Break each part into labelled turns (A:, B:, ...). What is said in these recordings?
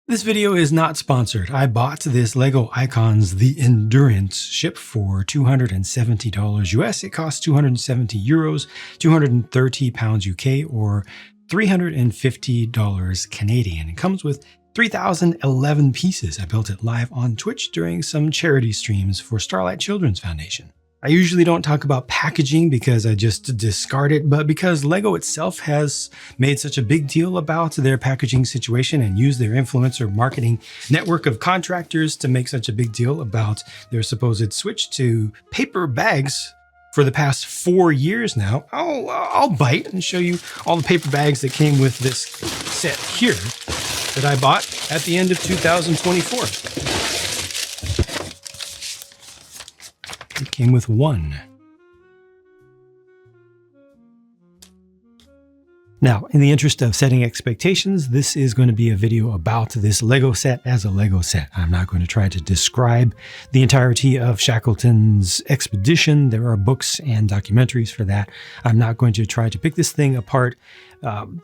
A: This video is not sponsored. I bought this Lego Icons The Endurance ship for $270 US. It costs 270 euros, 230 pounds UK, or $350 Canadian. It comes with 3,011 pieces. I built it live on Twitch during some charity streams for Starlight Children's Foundation. I usually don't talk about packaging because I just discard it, but because Lego itself has made such a big deal about their packaging situation and used their influencer marketing network of contractors to make such a big deal about their supposed switch to paper bags for the past 4 years now, I'll bite and show you all the paper bags that came with this set here that I bought at the end of 2024. It came with one. Now, in the interest of setting expectations, this is going to be a video about this Lego set as a Lego set. I'm not going to try to describe the entirety of Shackleton's expedition. There are books and documentaries for that. I'm not going to try to pick this thing apart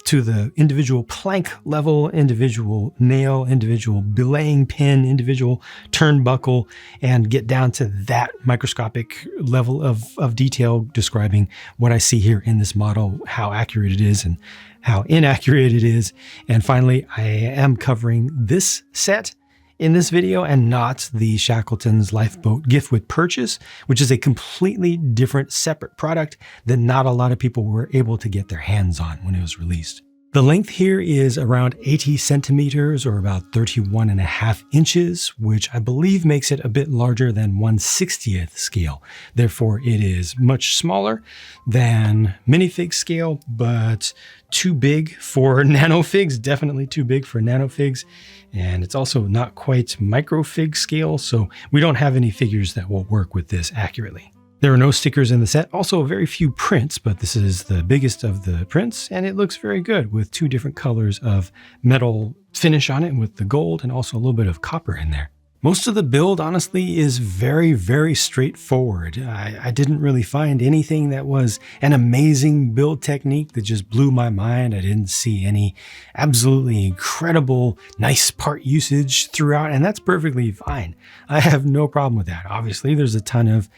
A: to the individual plank level, individual nail, individual belaying pin, individual turnbuckle, and get down to that microscopic level of detail describing what I see here in this model, how accurate it is and how inaccurate it is. And finally, I am covering this set in this video and not the Shackleton's Lifeboat gift with purchase, which is a completely different separate product that not a lot of people were able to get their hands on when it was released. The length here is around 80 centimeters or about 31.5 inches, which I believe makes it a bit larger than 1/60th scale. Therefore, it is much smaller than minifig scale, but too big for nanofigs, definitely too big for nanofigs. And it's also not quite microfig scale, so we don't have any figures that will work with this accurately. There are no stickers in the set, also very few prints, but this is the biggest of the prints, and it looks very good with 2 different colors of metal finish on it with the gold and also a little bit of copper in there. Most of the build, honestly, is very, very straightforward. I didn't really find anything that was an amazing build technique that just blew my mind. I didn't see any absolutely incredible, nice part usage throughout, and that's perfectly fine. I have no problem with that. Obviously, there's a ton of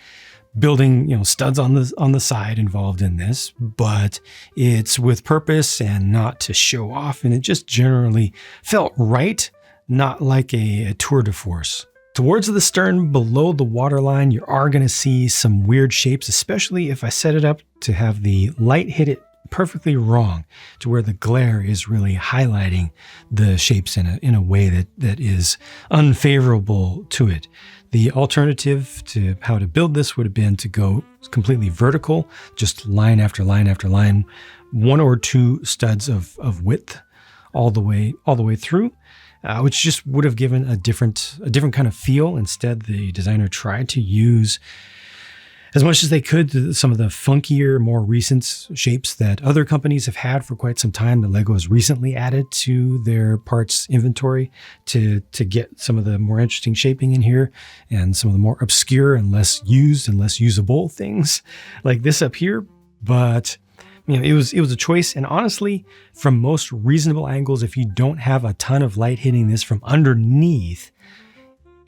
A: building, studs on the side involved in this, but it's with purpose and not to show off. And it just generally felt right, not like a tour de force. Towards the stern below the waterline, you are going to see some weird shapes, especially if I set it up to have the light hit it perfectly wrong to where the glare is really highlighting the shapes in a way that is unfavorable to it. The alternative to how to build this would have been to go completely vertical, just line after line after line, 1 or 2 studs of width all the way through, which just would have given a different kind of feel. Instead, the designer tried to use as much as they could some of the funkier, more recent shapes that other companies have had for quite some time that Lego has recently added to their parts inventory to get some of the more interesting shaping in here and some of the more obscure and less used and less usable things like this up here. But it was a choice. And honestly, from most reasonable angles, if you don't have a ton of light hitting this from underneath,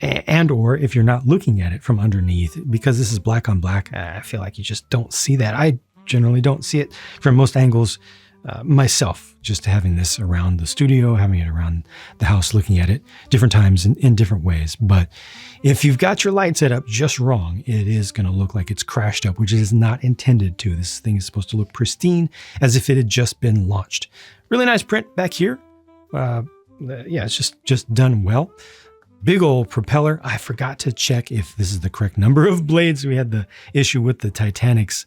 A: and or if you're not looking at it from underneath, because this is black on black, I feel like you just don't see that. I generally don't see it from most angles myself, just having this around the studio, having it around the house, looking at it different times in different ways. But if you've got your light set up just wrong, it is going to look like it's crashed up, which it is not intended to. This thing is supposed to look pristine as if it had just been launched. Really nice print back here. Yeah, it's just done well. Big old propeller. I forgot to check if this is the correct number of blades. We had the issue with the Titanic's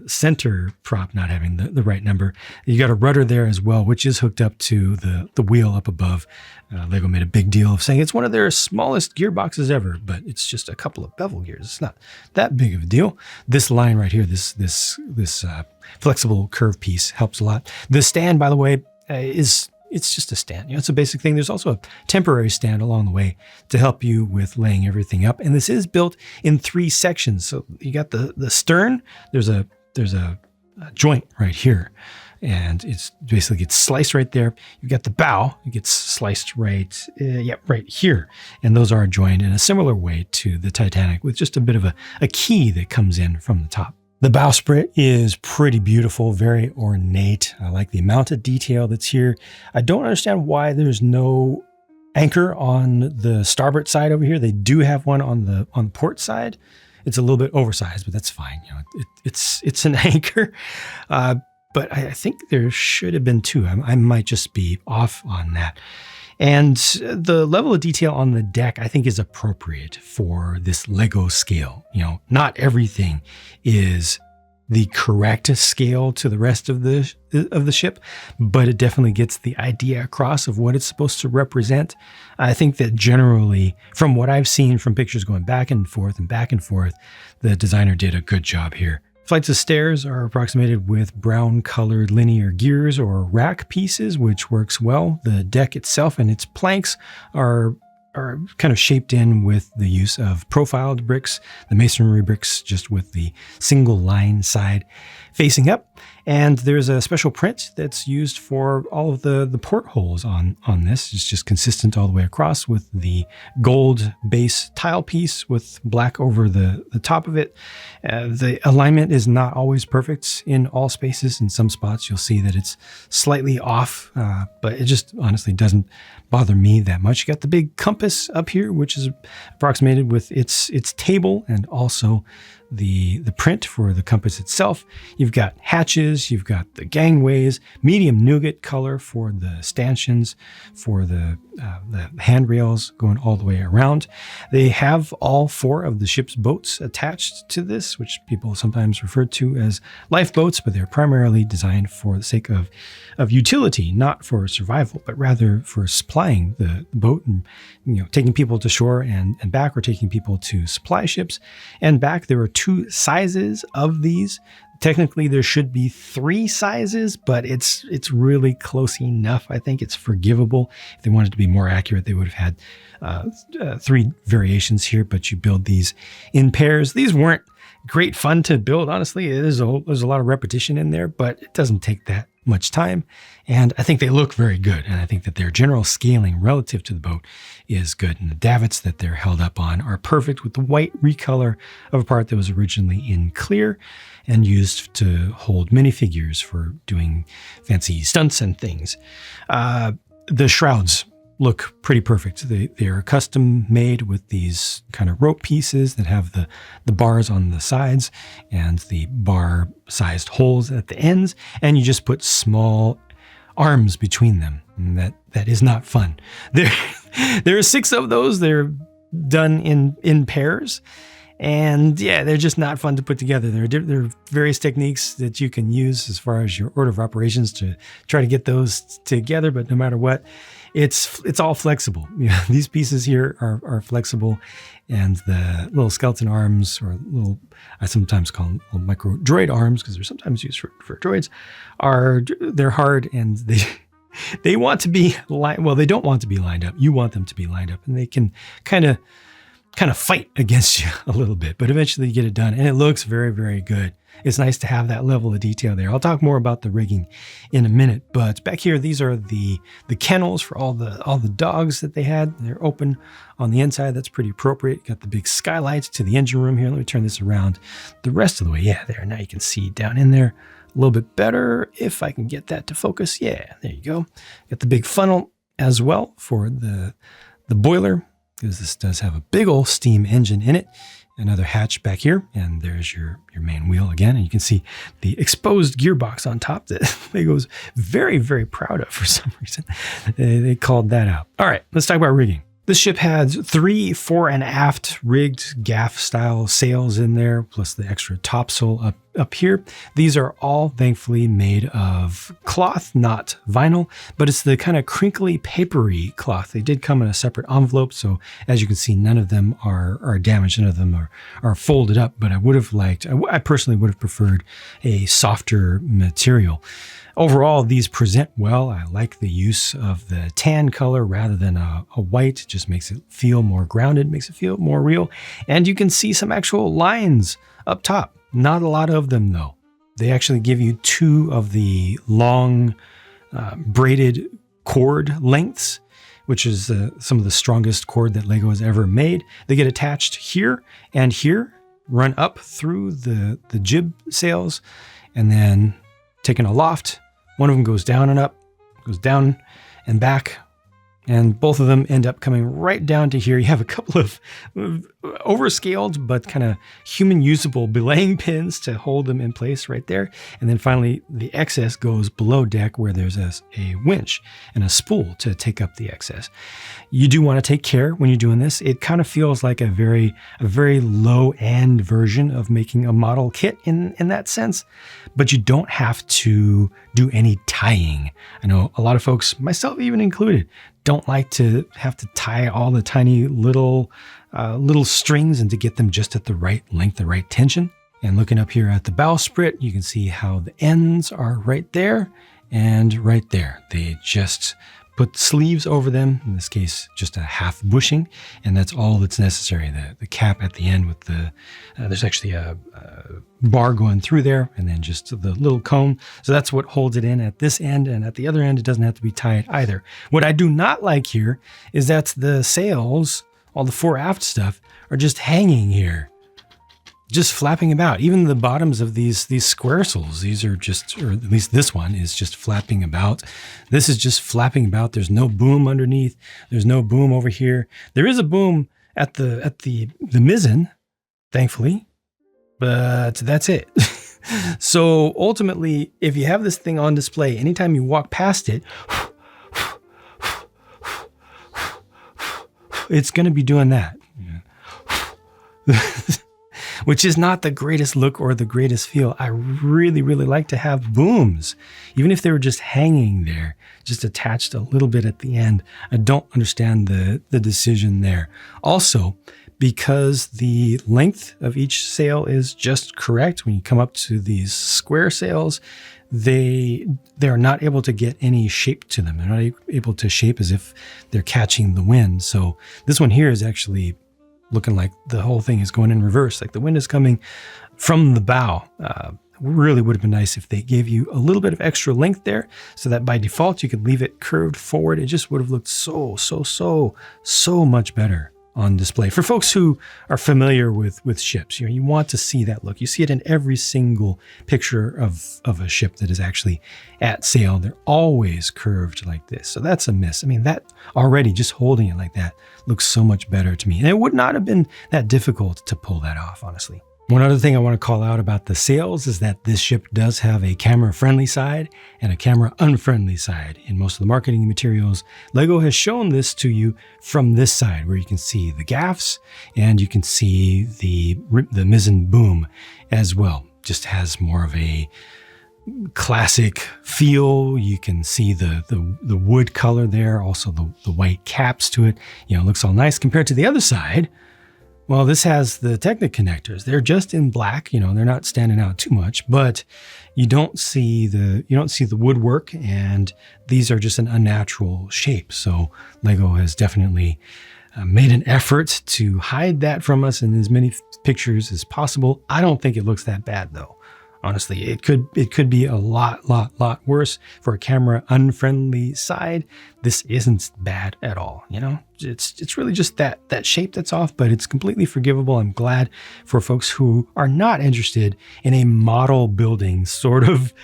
A: center prop not having the right number. You got a rudder there as well, which is hooked up to the wheel up above. Lego made a big deal of saying it's one of their smallest gearboxes ever, but it's just a couple of bevel gears. It's not that big of a deal. This line right here, this flexible curve piece helps a lot. The stand, by the way, it's just a stand. It's a basic thing. There's also a temporary stand along the way to help you with laying everything up. And this is built in 3 sections. So you got the stern. There's a joint right here. and it's basically gets sliced right there. You've got the bow, it gets sliced right here. And those are joined in a similar way to the Titanic with just a bit of a key that comes in from the top. The bowsprit is pretty beautiful, very ornate. I like the amount of detail that's here. I don't understand why there's no anchor on the starboard side over here. They do have one on the port side. It's a little bit oversized, but that's fine. You know, it's an anchor. But I think there should have been two. I might just be off on that. And the level of detail on the deck, I think, is appropriate for this Lego scale. You know, not everything is the correct scale to the rest of the ship, but it definitely gets the idea across of what it's supposed to represent. I think that generally, from what I've seen from pictures going back and forth, the designer did a good job here. Flights of stairs are approximated with brown colored linear gears or rack pieces, which works well. The deck itself and its planks are kind of shaped in with the use of profiled bricks, the masonry bricks just with the single line side facing up. And there's a special print that's used for all of the portholes on this. It's just consistent all the way across with the gold base tile piece with black over the top of it. The alignment is not always perfect in all spaces. In some spots, you'll see that it's slightly off, but it just honestly doesn't bother me that much. You got the big compass up here, which is approximated with its table and also the print for the compass itself. You've got hatches, you've got the gangways, medium nougat color for the stanchions, for the handrails going all the way around. They have all four of the ship's boats attached to this, which people sometimes refer to as lifeboats, but they're primarily designed for the sake of utility, not for survival, but rather for supplying the boat and, you know, taking people to shore and back, or taking people to supply ships and back. There are two sizes of these. Technically, there should be three sizes, but it's really close enough. I think it's forgivable. If they wanted to be more accurate, they would have had three variations here, but you build these in pairs. These weren't great fun to build, honestly. There's a lot of repetition in there, but it doesn't take that much time. And I think they look very good. And I think that their general scaling relative to the boat is good. And the davits that they're held up on are perfect with the white recolor of a part that was originally in clear and used to hold minifigures for doing fancy stunts and things. The shrouds look pretty perfect. They are custom made with these kind of rope pieces that have the bars on the sides and the bar sized holes at the ends, and you just put small arms between them. And that is not fun. There are 6 of those. They're done in pairs. And yeah, they're just not fun to put together. There are various techniques that you can use as far as your order of operations to try to get those together. But no matter what, it's all flexible. You know, these pieces here are flexible, and the little skeleton arms, or little, I sometimes call them little micro droid arms because they're sometimes used for droids, they're hard, and they want to be they don't want to be lined up. You want them to be lined up, and they can kind of fight against you a little bit, but eventually you get it done, and it looks very, very good. It's nice to have that level of detail there. I'll talk more about the rigging in a minute, but back here, these are the kennels for all the dogs that they had. They're open on the inside. That's pretty appropriate. Got the big skylights to the engine room here. Let me turn this around the rest of the way. Yeah, there. Now you can see down in there a little bit better if I can get that to focus. Yeah, there you go. Got the big funnel as well for the boiler, because this does have a big old steam engine in it. Another hatch back here, and there's your main wheel again, and you can see the exposed gearbox on top that Lego's very, very proud of for some reason. They called that out. All right, let's talk about rigging. This ship had 3 fore and aft rigged gaff style sails in there, plus the extra topsail up here. These are all thankfully made of cloth, not vinyl, but it's the kind of crinkly, papery cloth. They did come in a separate envelope, so as you can see, none of them are damaged, none of them are folded up, but I personally would have preferred a softer material. Overall, these present well. I like the use of the tan color rather than a white. It just makes it feel more grounded, makes it feel more real. And you can see some actual lines up top. Not a lot of them though. They actually give you 2 of the long braided cord lengths, which is some of the strongest cord that Lego has ever made. They get attached here and here, run up through the jib sails, and then taken aloft. One of them goes down and up, goes down and back, and both of them end up coming right down to here. You have a couple of overscaled but kind of human usable belaying pins to hold them in place right there. And then finally the excess goes below deck where there's a winch and a spool to take up the excess. You do want to take care when you're doing this. It kind of feels like a very low end version of making a model kit in that sense, but you don't have to do any tying. I know a lot of folks, myself even included, don't like to have to tie all the tiny little strings and to get them just at the right length, the right tension. And looking up here at the bowsprit, you can see how the ends are right there and right there. They just put sleeves over them, in this case just a half bushing, and that's all that's necessary. The cap at the end with there's actually a bar going through there, and then just the little cone. So that's what holds it in at this end, and at the other end it doesn't have to be tied either. What I do not like here is that the sails, all the fore aft stuff, are just hanging here, just flapping about. Even the bottoms of these squaresails, these are just, or at least this one is just flapping about. This is just flapping about. There's no boom underneath. There's no boom over here. There is a boom at the mizzen, thankfully, but that's it. So ultimately, if you have this thing on display, anytime you walk past it, it's going to be doing that. Which is not the greatest look or the greatest feel. I really like to have booms, even if they were just hanging there, just attached a little bit at the end. I don't understand the decision there. Also, because the length of each sail is just correct, when you come up to these square sails, they're not able to get any shape to them. They're not able to shape as if they're catching the wind. So this one here is actually looking like the whole thing is going in reverse, like the wind is coming from the bow. Really would have been nice if they gave you a little bit of extra length there, so that by default you could leave it curved forward. It just would have looked so much better on display. For folks who are familiar with ships, you want to see that look. You see it in every single picture of a ship that is actually at sail. They're always curved like this. So that's a miss. I mean, that already, just holding it like that, looks so much better to me. And it would not have been that difficult to pull that off, honestly. One other thing I want to call out about the sails is that this ship does have a camera-friendly side and a camera-unfriendly side. In most of the marketing materials, Lego has shown this to you from this side, where you can see the gaffs and you can see the mizzen boom as well. Just has more of a classic feel. You can see the wood color there, also the white caps to it. It looks all nice compared to the other side. Well, this has the Technic connectors. They're just in black, they're not standing out too much, but you don't see the woodwork, and these are just an unnatural shape. So Lego has definitely made an effort to hide that from us in as many pictures as possible. I don't think it looks that bad though. Honestly, it could be a lot worse. For a camera unfriendly side, this isn't bad at all. It's really just that shape that's off, but it's completely forgivable. I'm glad for folks who are not interested in a model building sort of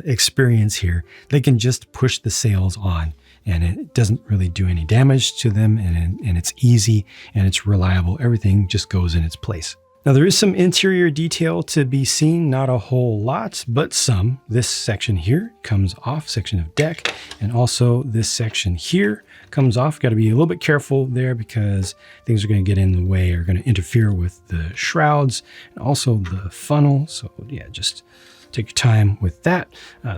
A: experience here. They can just push the sails on, and it doesn't really do any damage to them, and it's easy and it's reliable. Everything just goes in its place. Now there is some interior detail to be seen, not a whole lot, but some. This section here comes off, section of deck, and also this section here comes off. Got to be a little bit careful there because things are going to get in the way or going to interfere with the shrouds and also the funnel. So yeah, just take your time with that.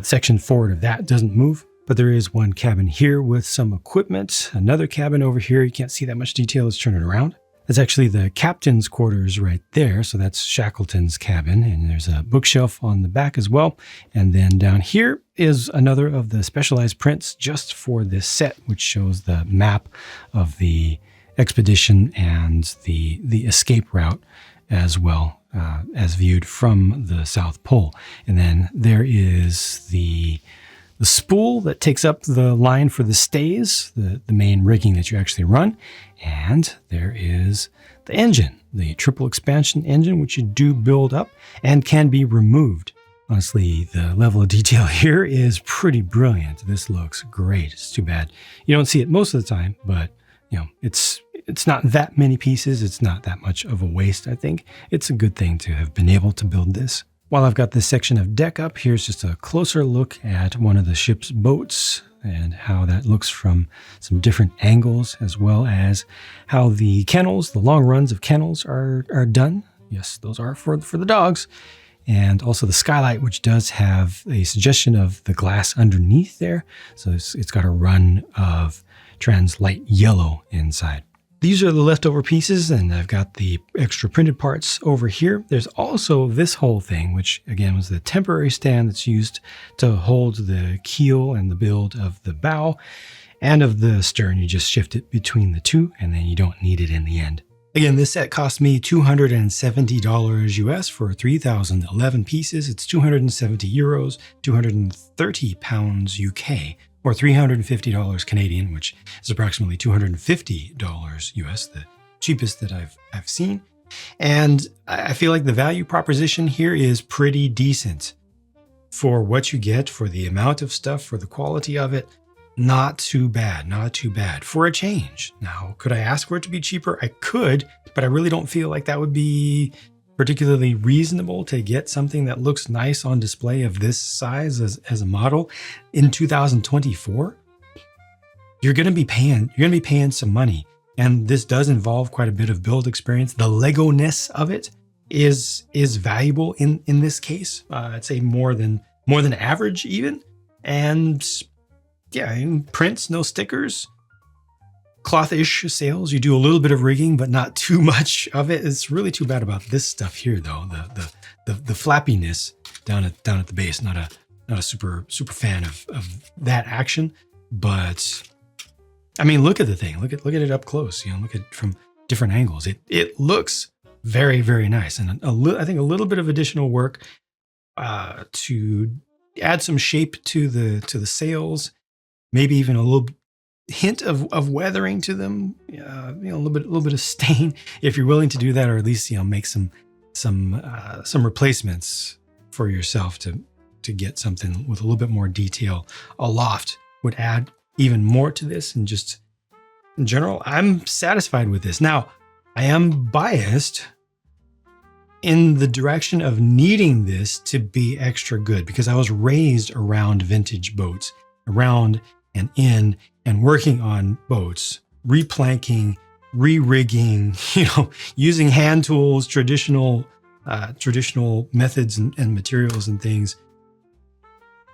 A: Section forward of that doesn't move. But there is one cabin here with some equipment, another cabin over here. You can't see that much detail. Let's turn it around. That's actually the captain's quarters right there. So that's Shackleton's cabin, and there's a bookshelf on the back as well. And then down here is another of the specialized prints just for this set, which shows the map of the expedition and the escape route as well. as viewed from the South Pole. And then there is the spool that takes up the line for the stays, the main rigging that you actually run. And there is the engine, the triple expansion engine, which you do build up and can be removed. Honestly, the level of detail here is pretty brilliant. This looks great. It's too bad you don't see it most of the time, but it's not that many pieces. It's not that much of a waste, I think. It's a good thing to have been able to build this. While I've got this section of deck up, here's just a closer look at one of the ship's boats and how that looks from some different angles, as well as how the kennels, the long runs of kennels are done. Yes, those are for the dogs. And also the skylight, which does have a suggestion of the glass underneath there. So it's got a run of trans light yellow inside. These are the leftover pieces, and I've got the extra printed parts over here. There's also this whole thing, which again was the temporary stand that's used to hold the keel and the build of the bow and of the stern. You just shift it between the two, and then you don't need it in the end. Again, this set cost me $270 US for 3,011 pieces. It's 270 euros, 230 pounds UK, or $350 Canadian, which is approximately $250 US, the cheapest that I've seen. And I feel like the value proposition here is pretty decent for what you get, for the amount of stuff, for the quality of it. Not too bad, not too bad for a change. Now, could I ask for it to be cheaper? I could, but I really don't feel like that would be particularly reasonable to get something that looks nice on display of this size as a model in 2024. You're going to be paying some money, and this does involve quite a bit of build experience. The Lego-ness of it is valuable in this case. I'd say more than average even, and yeah, and prints, no stickers, cloth-ish sails. You do a little bit of rigging, but not too much of it. It's really too bad about this stuff here, though. The flappiness down at the base. Not a super fan of that action, but I mean, look at the thing. Look at it up close. Look at it from different angles. It looks very, very nice, and I think a little bit of additional work to add some shape to the sails. Maybe even a little hint of weathering to them, a little bit of stain, if you're willing to do that, or at least make some replacements for yourself to get something with a little bit more detail aloft would add even more to this. And just in general, I'm satisfied with this. Now, I am biased in the direction of needing this to be extra good because I was raised around vintage boats, around and in and working on boats, replanking, re-rigging, using hand tools, traditional methods and materials and things.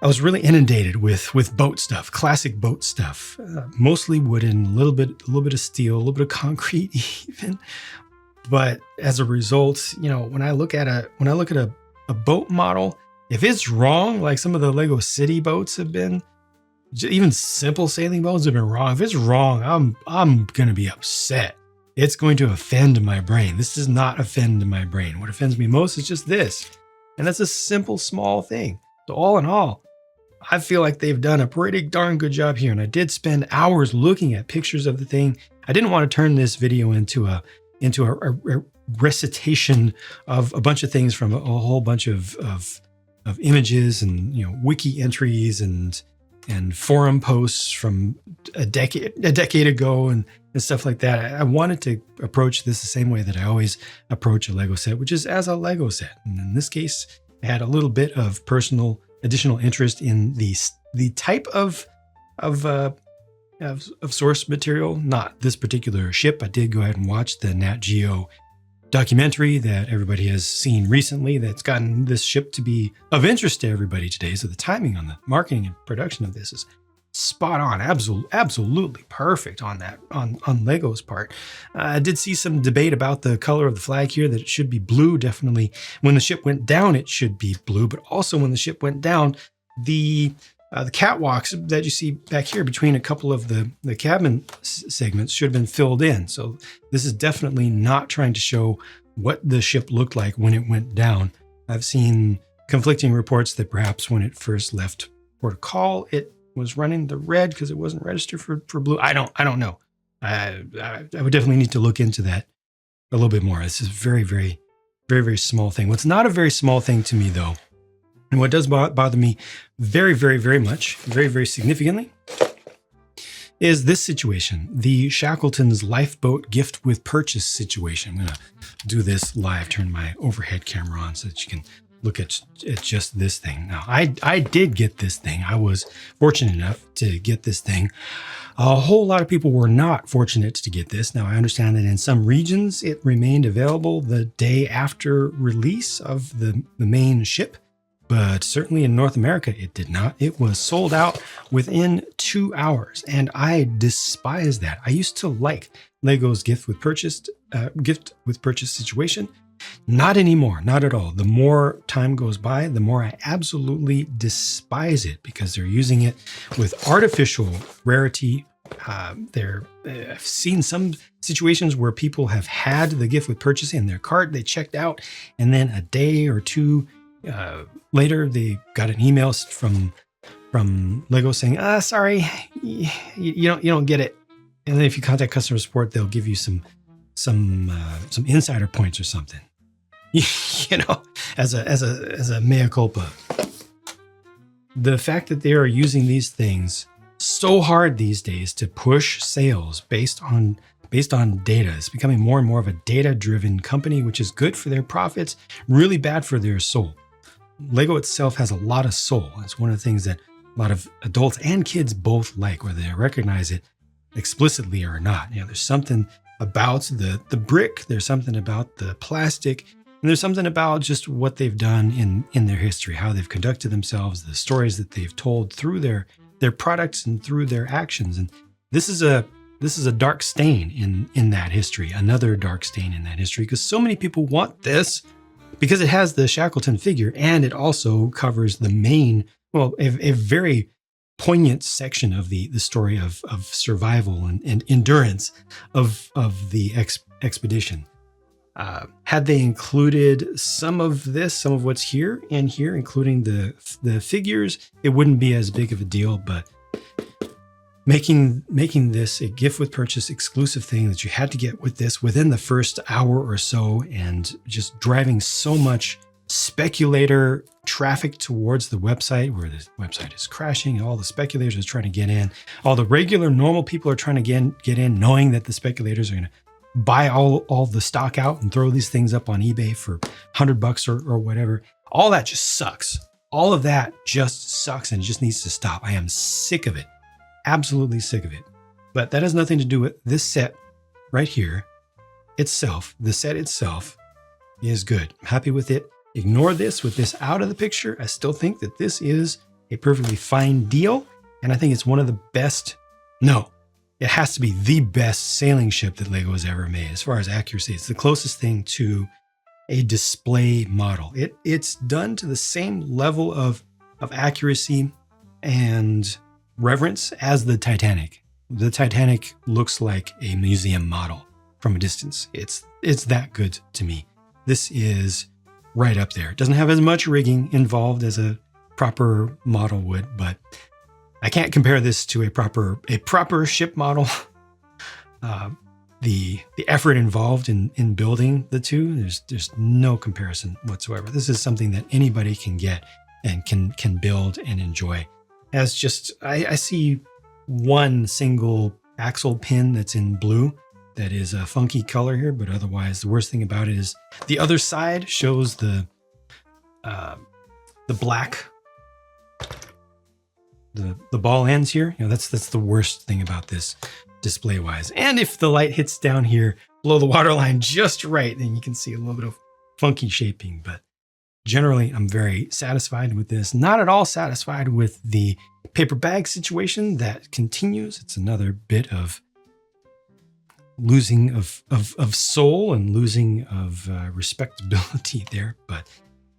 A: I was really inundated with boat stuff, classic boat stuff, mostly wooden, a little bit of steel, a little bit of concrete even. But as a result, when I look at a boat model, if it's wrong, like some of the Lego City boats have been, even simple sailing boats have been wrong. If it's wrong, I'm going to be upset. It's going to offend my brain. This does not offend my brain. What offends me most is just this. And that's a simple, small thing. So all in all, I feel like they've done a pretty darn good job here. And I did spend hours looking at pictures of the thing. I didn't want to turn this video into a recitation of a bunch of things from a whole bunch of images and wiki entries and forum posts from a decade ago and stuff like that. I wanted to approach this the same way that I always approach a Lego set, which is as a Lego set. And in this case, I had a little bit of personal additional interest in the type of source material, not this particular ship. I did go ahead and watch the Nat Geo documentary that everybody has seen recently that's gotten this ship to be of interest to everybody today. So the timing on the marketing and production of this is spot on, absolutely perfect on that, on Lego's part. I did see some debate about the color of the flag here, that it should be blue. Definitely when the ship went down, it should be blue, but also when the ship went down, the catwalks that you see back here between a couple of the cabin segments should have been filled in. So this is definitely not trying to show what the ship looked like when it went down. I've seen conflicting reports that perhaps when it first left port of call, it was running the red because it wasn't registered for blue. I don't know. I would definitely need to look into that a little bit more. This is very, very, very, very small thing. What's not a very small thing to me, though, and what does bother me very, very, very much, very, very significantly, is this situation, the Shackleton's lifeboat gift with purchase situation. I'm going to do this live, turn my overhead camera on so that you can look at just this thing. Now, I did get this thing. I was fortunate enough to get this thing. A whole lot of people were not fortunate to get this. Now, I understand that in some regions, it remained available the day after release of the main ship. But certainly in North America, it did not. It was sold out within 2 hours, and I despise that. I used to like Lego's gift with purchase situation. Not anymore, not at all. The more time goes by, the more I absolutely despise it because they're using it with artificial rarity. I've seen some situations where people have had the gift with purchase in their cart, they checked out, and then a day or two later, they got an email from Lego saying, sorry, you don't get it. And then if you contact customer support, they'll give you some insider points or something, as a mea culpa. The fact that they are using these things so hard these days to push sales based on data. It's becoming more and more of a data-driven company, which is good for their profits, really bad for their soul. Lego itself has a lot of soul. It's one of the things that a lot of adults and kids both like, whether they recognize it explicitly or not. There's something about the brick, there's something about the plastic, and there's something about just what they've done in their history, how they've conducted themselves, the stories that they've told through their products and through their actions. And this is a dark stain in that history, another dark stain in that history, because so many people want this because it has the Shackleton figure and it also covers the main, a very poignant section of the story of survival and endurance of the expedition. Had they included some of what's here, including the figures, it wouldn't be as big of a deal, but making this a gift with purchase exclusive thing that you had to get with this within the first hour or so, and just driving so much speculator traffic towards the website, where the website is crashing, all the speculators are trying to get in, all the regular normal people are trying to get in, knowing that the speculators are going to buy all the stock out and throw these things up on eBay for $100 or whatever. All that just sucks. All of that just sucks and it just needs to stop. I am sick of it. Absolutely sick of it. But that has nothing to do with this set right here itself. The set itself is good. I'm happy with it. Ignore this with this out of the picture. I still think that this is a perfectly fine deal. And I think it's one of the best, it has to be the best sailing ship that Lego has ever made. As far as accuracy, it's the closest thing to a display model. It's done to the same level of accuracy and reverence as the Titanic. The Titanic looks like a museum model from a distance. It's that good to me. This is right up there. It doesn't have as much rigging involved as a proper model would, but I can't compare this to a proper ship model. The effort involved in building the two, there's no comparison whatsoever. This is something that anybody can get and can build and enjoy. As just, I see one single axle pin that's in blue that is a funky color here, but otherwise the worst thing about it is the other side shows the black, the ball ends here. That's the worst thing about this display wise. And if the light hits down here below the waterline just right, then you can see a little bit of funky shaping, but generally, I'm very satisfied with this. Not at all satisfied with the paper bag situation that continues. It's another bit of losing of soul and losing of respectability there, but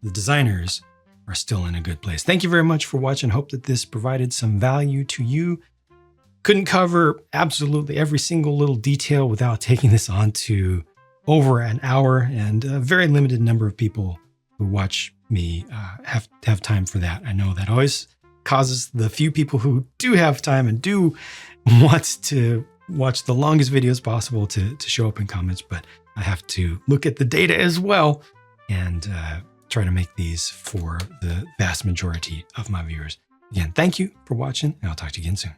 A: the designers are still in a good place. Thank you very much for watching. Hope that this provided some value to you. Couldn't cover absolutely every single little detail without taking this onto over an hour, and a very limited number of people who watch me have time for that. I know that always causes the few people who do have time and do want to watch the longest videos possible to show up in comments, but I have to look at the data as well and try to make these for the vast majority of my viewers. Again, thank you for watching, and I'll talk to you again soon.